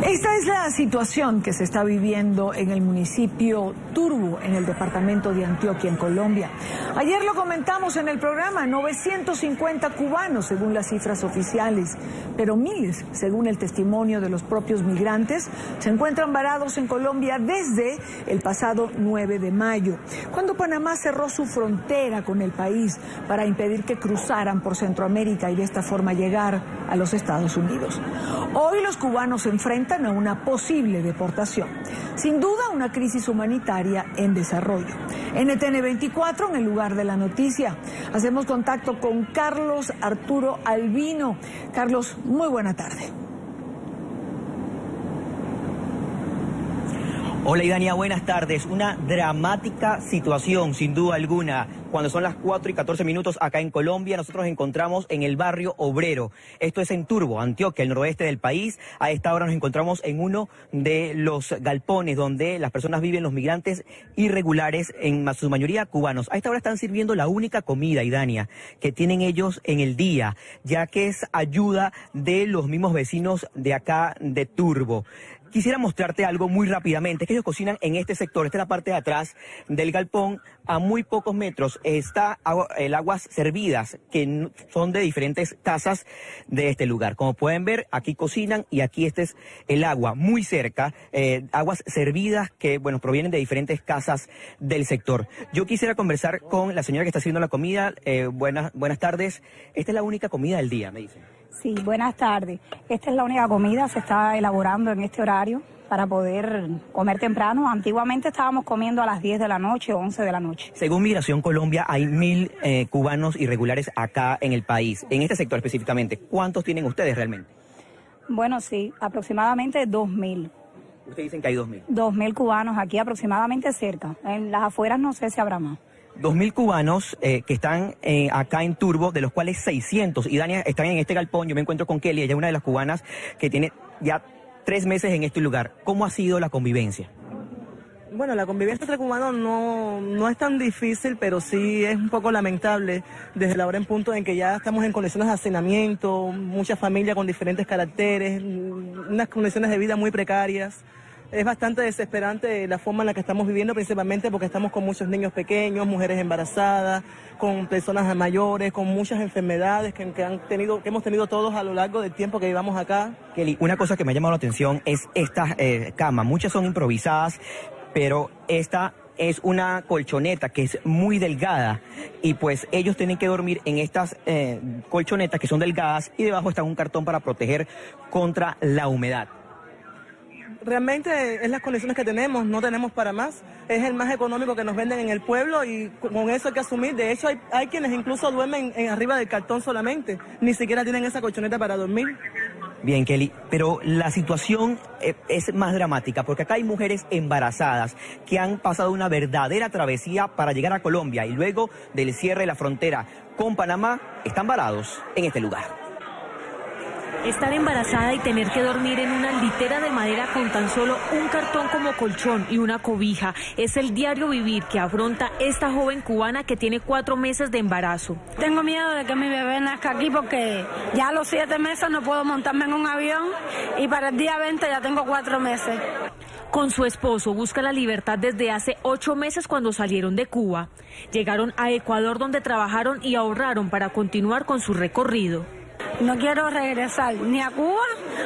Esta es la situación que se está viviendo en el municipio Turbo, en el departamento de Antioquia, en Colombia. Ayer lo comentamos en el programa, 950 cubanos según las cifras oficiales, pero miles, según el testimonio de los propios migrantes, se encuentran varados en Colombia desde el pasado 9 de mayo, cuando Panamá cerró su frontera con el país para impedir que cruzaran por Centroamérica y de esta forma llegar a los Estados Unidos. Hoy los cubanos se enfrentan a una posible deportación. Sin duda, una crisis humanitaria en desarrollo. NTN 24, en el lugar de la noticia. Hacemos contacto con Carlos Arturo Albino. Carlos, muy buena tarde. Hola Idania, buenas tardes. Una dramática situación, sin duda alguna. Cuando son las 4:14 acá en Colombia, nosotros nos encontramos en el barrio Obrero. Esto es en Turbo, Antioquia, el noroeste del país. A esta hora nos encontramos en uno de los galpones donde las personas viven, los migrantes irregulares, en su mayoría cubanos. A esta hora están sirviendo la única comida, Idania, que tienen ellos en el día, ya que es ayuda de los mismos vecinos de acá de Turbo. Quisiera mostrarte algo muy rápidamente, que ellos cocinan en este sector. Esta es la parte de atrás del galpón. A muy pocos metros está el aguas servidas, que son de diferentes casas de este lugar. Como pueden ver, aquí cocinan y aquí este es el agua, muy cerca. Aguas servidas que, bueno, provienen de diferentes casas del sector. Yo quisiera conversar con la señora que está haciendo la comida. Buenas tardes. Esta es la única comida del día, me dicen. Sí, buenas tardes. Esta es la única comida, se está elaborando en este horario para poder comer temprano. Antiguamente estábamos comiendo a las 10 de la noche o 11 de la noche. Según Migración Colombia, hay 1000 cubanos irregulares acá en el país, en este sector específicamente. ¿Cuántos tienen ustedes realmente? Bueno, sí, aproximadamente 2000. Ustedes dicen que hay 2000. 2000 cubanos aquí aproximadamente cerca. En las afueras no sé si habrá más. 2000 cubanos que están acá en Turbo, de los cuales 600, y Dania, están en este galpón. Yo me encuentro con Kelly, ella es una de las cubanas que tiene ya 3 meses en este lugar. ¿Cómo ha sido la convivencia? Bueno, la convivencia entre cubanos no es tan difícil, pero sí es un poco lamentable desde la hora en punto en que ya estamos en condiciones de hacinamiento, muchas familias con diferentes caracteres, unas condiciones de vida muy precarias. Es bastante desesperante la forma en la que estamos viviendo, principalmente porque estamos con muchos niños pequeños, mujeres embarazadas, con personas mayores, con muchas enfermedades que hemos tenido todos a lo largo del tiempo que llevamos acá. Kelly, una cosa que me ha llamado la atención es estas camas. Muchas son improvisadas, pero esta es una colchoneta que es muy delgada y pues ellos tienen que dormir en estas colchonetas que son delgadas y debajo está un cartón para proteger contra la humedad. Realmente es las condiciones que tenemos, no tenemos para más. Es el más económico que nos venden en el pueblo y con eso hay que asumir. De hecho, hay quienes incluso duermen arriba del cartón solamente. Ni siquiera tienen esa colchoneta para dormir. Bien, Kelly, pero la situación es más dramática porque acá hay mujeres embarazadas que han pasado una verdadera travesía para llegar a Colombia y luego del cierre de la frontera con Panamá están varados en este lugar. Estar embarazada y tener que dormir en una litera de madera con tan solo un cartón como colchón y una cobija es el diario vivir que afronta esta joven cubana que tiene 4 meses de embarazo. Tengo miedo de que mi bebé nazca aquí porque ya a los 7 meses no puedo montarme en un avión y para el día 20 ya tengo 4 meses. Con su esposo busca la libertad desde hace 8 meses cuando salieron de Cuba. Llegaron a Ecuador donde trabajaron y ahorraron para continuar con su recorrido. No quiero regresar ni a Cuba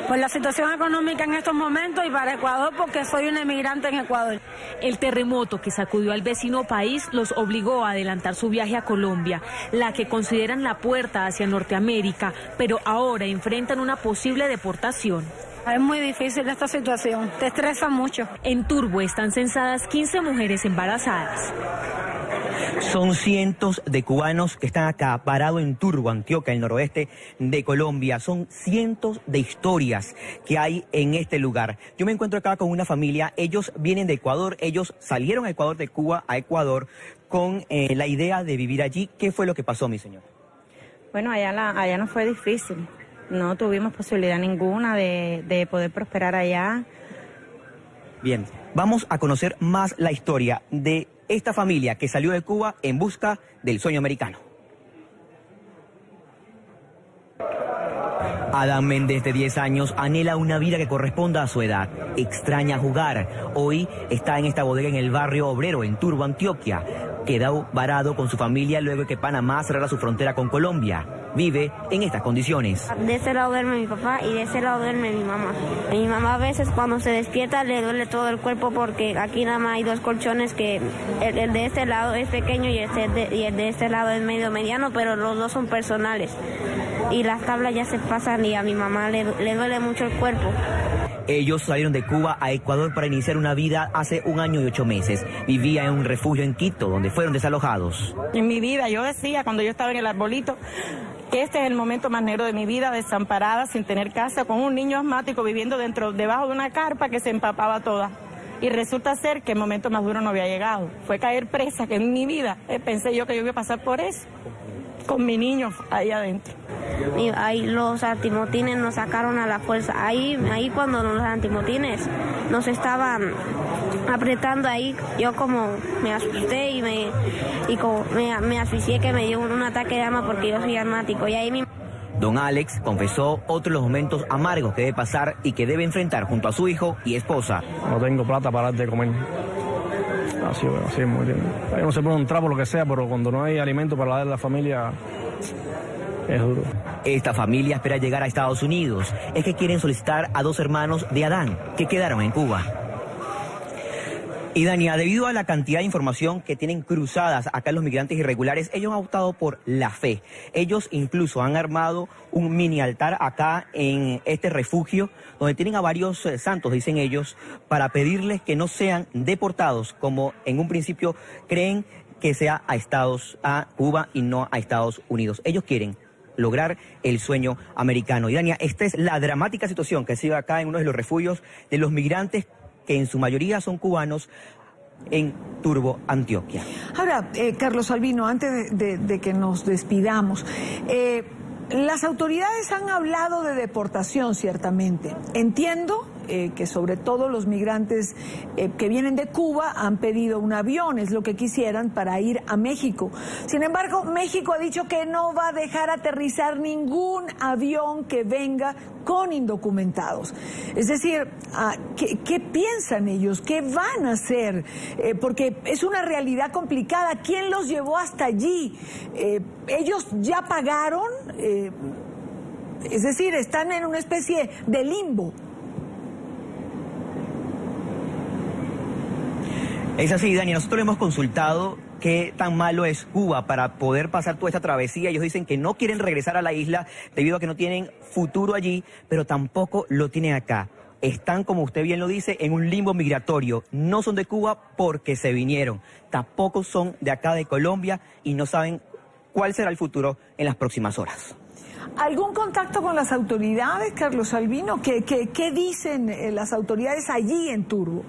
por la situación económica en estos momentos y para Ecuador porque soy una emigrante en Ecuador. El terremoto que sacudió al vecino país los obligó a adelantar su viaje a Colombia, la que consideran la puerta hacia Norteamérica, pero ahora enfrentan una posible deportación. Es muy difícil esta situación, te estresa mucho. En Turbo están censadas 15 mujeres embarazadas. Son cientos de cubanos que están acá, parados en Turbo, Antioquia, el noroeste de Colombia. Son cientos de historias que hay en este lugar. Yo me encuentro acá con una familia, ellos vienen de Ecuador, ellos salieron a Ecuador, de Cuba a Ecuador, con la idea de vivir allí. ¿Qué fue lo que pasó, mi señor? Bueno, allá no fue difícil. No tuvimos posibilidad ninguna de poder prosperar allá. Bien, vamos a conocer más la historia de esta familia que salió de Cuba en busca del sueño americano. Adán Méndez, de 10 años, anhela una vida que corresponda a su edad. Extraña jugar. Hoy está en esta bodega en el barrio Obrero, en Turbo, Antioquia. Quedó varado con su familia luego de que Panamá cerrara su frontera con Colombia. Vive en estas condiciones. De ese lado duerme mi papá y de ese lado duerme mi mamá. Mi mamá a veces cuando se despierta le duele todo el cuerpo porque aquí nada más hay 2 colchones, que el de este lado es pequeño y el de este lado es medio mediano, pero los 2 son personales. Y las tablas ya se pasan y a mi mamá le duele mucho el cuerpo. Ellos salieron de Cuba a Ecuador para iniciar una vida hace 1 año y 8 meses. Vivía en un refugio en Quito, donde fueron desalojados. En mi vida yo decía, cuando yo estaba en el arbolito, que este es el momento más negro de mi vida, desamparada, sin tener casa, con un niño asmático viviendo debajo de una carpa que se empapaba toda. Y resulta ser que el momento más duro no había llegado. Fue caer presa, que en mi vida pensé yo que yo iba a pasar por eso, con mi niño ahí adentro. Y ahí los antimotines nos sacaron a la fuerza. Ahí cuando los antimotines nos estaban apretando ahí, yo como me asusté y me asfixié, que me dio un ataque de asma porque yo soy asmático. Y ahí Don Alex confesó otro de los momentos amargos que debe pasar y que debe enfrentar junto a su hijo y esposa. No tengo plata para dar de comer. Así es muy bien. No se pone un trapo, lo que sea, pero cuando no hay alimento para darle a la familia, es duro. Esta familia espera llegar a Estados Unidos. Es que quieren solicitar a 2 hermanos de Adán que quedaron en Cuba. Y Dania, debido a la cantidad de información que tienen cruzadas acá los migrantes irregulares, ellos han optado por la fe. Ellos incluso han armado un mini altar acá en este refugio, donde tienen a varios santos, dicen ellos, para pedirles que no sean deportados, como en un principio creen que sea a Cuba y no a Estados Unidos. Ellos quieren lograr el sueño americano. Y Dania, esta es la dramática situación que se vive acá en uno de los refugios de los migrantes, que en su mayoría son cubanos, en Turbo, Antioquia. Ahora, Carlos Albino, antes de que nos despidamos, las autoridades han hablado de deportación, ciertamente. Entiendo que sobre todo los migrantes que vienen de Cuba han pedido un avión, es lo que quisieran para ir a México. Sin embargo, México ha dicho que no va a dejar aterrizar ningún avión que venga con indocumentados. Es decir, ¿qué piensan ellos? ¿Qué van a hacer? Porque es una realidad complicada. ¿Quién los llevó hasta allí? ¿Ellos ya pagaron? Es decir, están en una especie de limbo. Es así, Dani, nosotros hemos consultado qué tan malo es Cuba para poder pasar toda esta travesía. Ellos dicen que no quieren regresar a la isla debido a que no tienen futuro allí, pero tampoco lo tienen acá. Están, como usted bien lo dice, en un limbo migratorio. No son de Cuba porque se vinieron. Tampoco son de acá de Colombia y no saben cuál será el futuro en las próximas horas. ¿Algún contacto con las autoridades, Carlos Albino? ¿Qué dicen las autoridades allí en Turbo?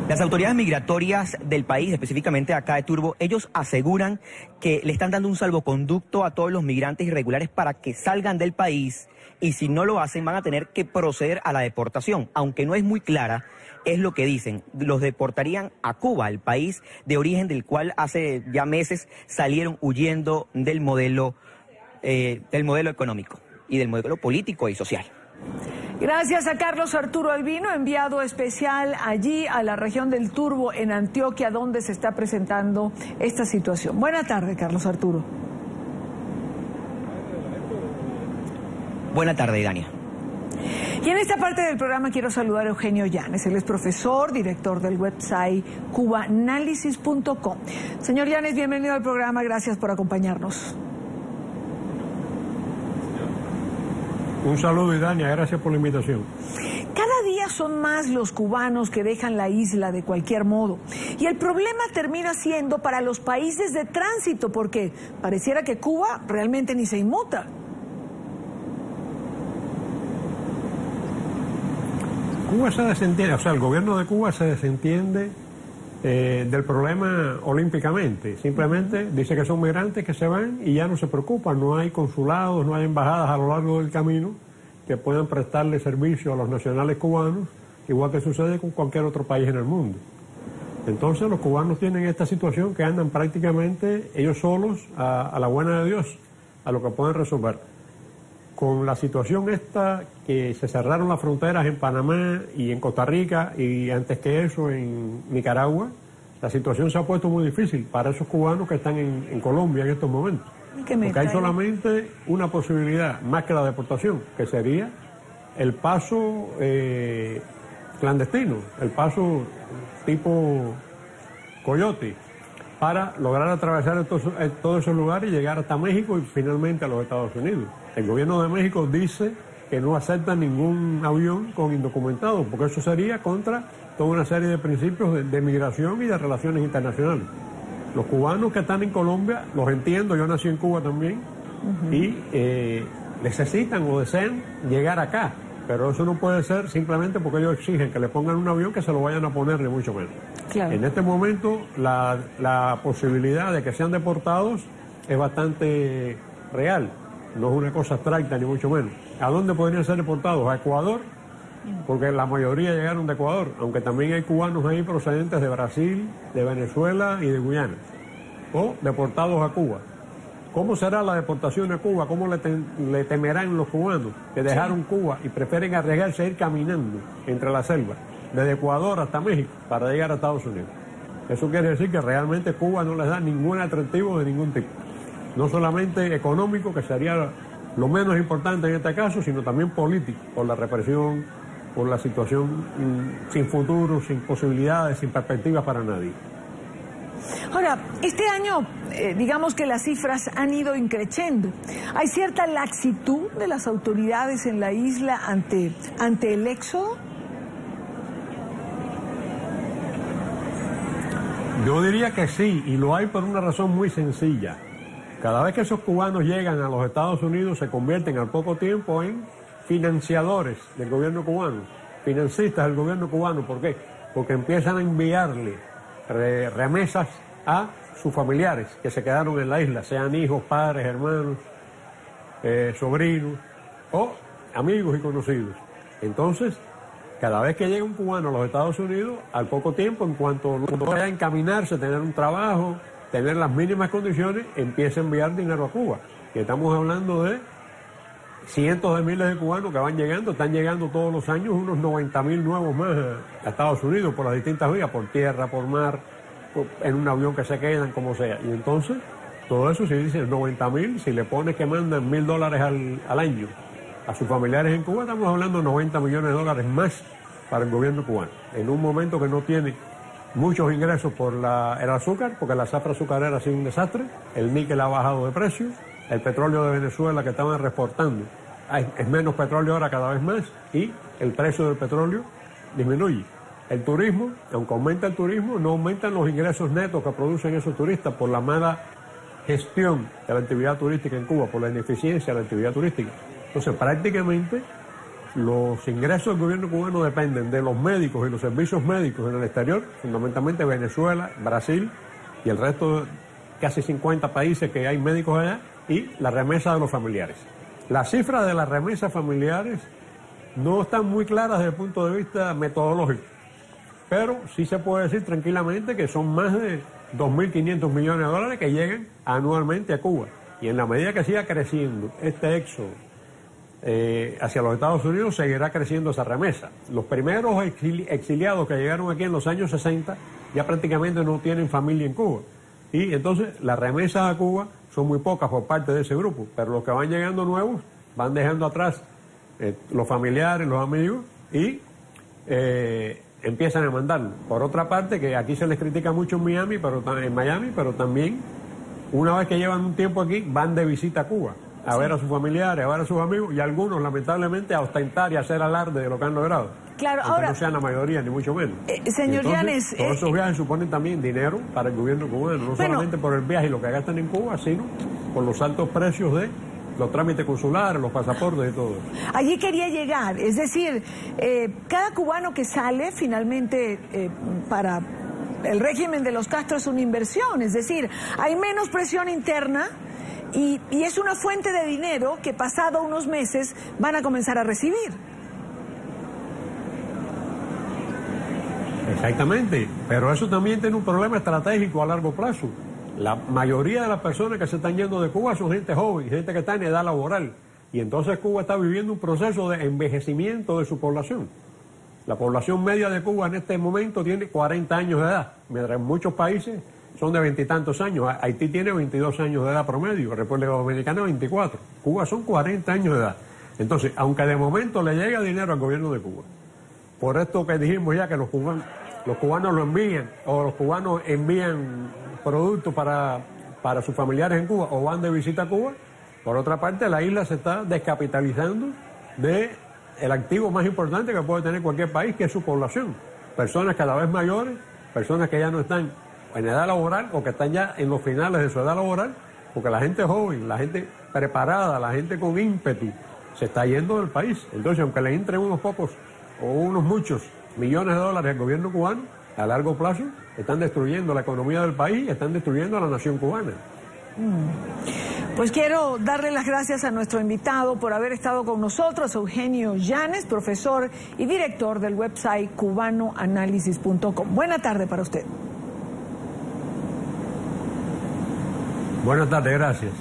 Las autoridades migratorias del país, específicamente acá de Turbo, ellos aseguran que le están dando un salvoconducto a todos los migrantes irregulares para que salgan del país, y si no lo hacen van a tener que proceder a la deportación, aunque no es muy clara, es lo que dicen. Los deportarían a Cuba, el país de origen del cual hace ya meses salieron huyendo del modelo económico y del modelo político y social. Gracias a Carlos Arturo Albino, enviado especial allí a la región del Turbo en Antioquia, donde se está presentando esta situación. Buena tarde, Carlos Arturo. Buena tarde, Dania. Y en esta parte del programa quiero saludar a Eugenio Llanes. Él es profesor, director del website cubanalysis.com. Señor Llanes, bienvenido al programa. Gracias por acompañarnos. Un saludo, Idania, gracias por la invitación. Cada día son más los cubanos que dejan la isla de cualquier modo. Y el problema termina siendo para los países de tránsito, porque pareciera que Cuba realmente ni se inmuta. Cuba se desentiende, o sea, el gobierno de Cuba se desentiende del problema olímpicamente. Simplemente dice que son migrantes que se van y ya no se preocupan. No hay consulados, no hay embajadas a lo largo del camino que puedan prestarle servicio a los nacionales cubanos, igual que sucede con cualquier otro país en el mundo. Entonces los cubanos tienen esta situación que andan prácticamente ellos solos a la buena de Dios, a lo que pueden resolver. Con la situación esta, que se cerraron las fronteras en Panamá y en Costa Rica y antes que eso en Nicaragua, la situación se ha puesto muy difícil para esos cubanos que están en Colombia en estos momentos. Porque hay solamente una posibilidad, más que la deportación, que sería el paso clandestino, el paso tipo coyote, para lograr atravesar todos esos lugares y llegar hasta México y finalmente a los Estados Unidos. El gobierno de México dice que no acepta ningún avión con indocumentados, porque eso sería contra toda una serie de principios de migración y de relaciones internacionales. Los cubanos que están en Colombia, los entiendo, yo nací en Cuba también, y necesitan o desean llegar acá, pero eso no puede ser simplemente porque ellos exigen que le pongan un avión que se lo vayan a poner, ni mucho menos. Claro. En este momento la posibilidad de que sean deportados es bastante real, no es una cosa abstracta ni mucho menos. ¿A dónde podrían ser deportados? A Ecuador, porque la mayoría llegaron de Ecuador, aunque también hay cubanos ahí procedentes de Brasil, de Venezuela y de Guyana, o deportados a Cuba. ¿Cómo será la deportación a Cuba? ¿Cómo le temerán los cubanos que dejaron Cuba y prefieren arriesgarse a ir caminando entre la selva, desde Ecuador hasta México, para llegar a Estados Unidos? Eso quiere decir que realmente Cuba no les da ningún atractivo de ningún tipo. No solamente económico, que sería lo menos importante en este caso, sino también político, por la represión, por la situación sin futuro, sin posibilidades, sin perspectivas para nadie. Ahora, este año, digamos que las cifras han ido increciendo. ¿Hay cierta laxitud de las autoridades en la isla ante el éxodo? Yo diría que sí, y lo hay por una razón muy sencilla. Cada vez que esos cubanos llegan a los Estados Unidos se convierten al poco tiempo en financiadores del gobierno cubano, financistas del gobierno cubano. ¿Por qué? Porque empiezan a enviarle remesas a sus familiares que se quedaron en la isla, sean hijos, padres, hermanos, sobrinos o amigos y conocidos. Entonces, cada vez que llega un cubano a los Estados Unidos, al poco tiempo, en cuanto vaya a encaminarse, tener un trabajo, tener las mínimas condiciones, empieza a enviar dinero a Cuba. Y estamos hablando de cientos de miles de cubanos que van llegando, están llegando todos los años unos 90.000 nuevos más a Estados Unidos por las distintas vías, por tierra, por mar, en un avión que se quedan, como sea. Y entonces, todo eso, si dicen 90.000, si le pones que mandan $1.000 al año a sus familiares en Cuba, estamos hablando de $90 millones más para el gobierno cubano. En un momento que no tiene muchos ingresos por el azúcar, porque la zafra azucarera ha sido un desastre, el níquel ha bajado de precio, el petróleo de Venezuela que estaban reexportando, es menos petróleo ahora cada vez más, y el precio del petróleo disminuye. El turismo, aunque aumenta el turismo, no aumentan los ingresos netos que producen esos turistas por la mala gestión de la actividad turística en Cuba, por la ineficiencia de la actividad turística. Entonces, prácticamente, los ingresos del gobierno cubano dependen de los médicos y los servicios médicos en el exterior, fundamentalmente Venezuela, Brasil y el resto de casi 50 países que hay médicos allá, y la remesa de los familiares. Las cifras de las remesas familiares no están muy claras desde el punto de vista metodológico, pero sí se puede decir tranquilamente que son más de 2.500 millones de dólares que llegan anualmente a Cuba. Y en la medida que siga creciendo este éxodo hacia los Estados Unidos, seguirá creciendo esa remesa. Los primeros exiliados que llegaron aquí en los años 60 ya prácticamente no tienen familia en Cuba. Y entonces las remesas a Cuba son muy pocas por parte de ese grupo, pero los que van llegando nuevos van dejando atrás los familiares, los amigos, y empiezan a mandarlo. Por otra parte, que aquí se les critica mucho en Miami, pero también una vez que llevan un tiempo aquí, van de visita a Cuba, a ver a sus familiares, a ver a sus amigos, y algunos, lamentablemente, a ostentar y a hacer alarde de lo que han logrado. Claro, aunque ahora no sean la mayoría, ni mucho menos. Señor Llanes, todos esos viajes suponen también dinero para el gobierno cubano, no solamente por el viaje y lo que gastan en Cuba, sino por los altos precios de los trámites consulares, los pasaportes y todo. Allí quería llegar, es decir, cada cubano que sale finalmente para el régimen de los Castro es una inversión, es decir, hay menos presión interna y es una fuente de dinero que pasado unos meses van a comenzar a recibir. Exactamente, pero eso también tiene un problema estratégico a largo plazo. La mayoría de las personas que se están yendo de Cuba son gente joven, gente que está en edad laboral. Y entonces Cuba está viviendo un proceso de envejecimiento de su población. La población media de Cuba en este momento tiene 40 años de edad, mientras en muchos países son de 20 y tantos años. Haití tiene 22 años de edad promedio, República Dominicana 24. Cuba son 40 años de edad. Entonces, aunque de momento le llega dinero al gobierno de Cuba, por esto que dijimos ya que los cubanos lo envían, o los cubanos envían productos para sus familiares en Cuba o van de visita a Cuba, por otra parte la isla se está descapitalizando de el activo más importante que puede tener cualquier país, que es su población. Personas cada vez mayores, personas que ya no están en edad laboral o que están ya en los finales de su edad laboral, porque la gente joven, la gente preparada, la gente con ímpetu, se está yendo del país. Entonces, aunque le entren unos pocos o unos muchos millones de dólares al gobierno cubano, a largo plazo están destruyendo la economía del país, están destruyendo a la nación cubana. Pues quiero darle las gracias a nuestro invitado por haber estado con nosotros, Eugenio Llanes, profesor y director del website cubanoanálisis.com. Buena tarde para usted. Buenas tardes, gracias.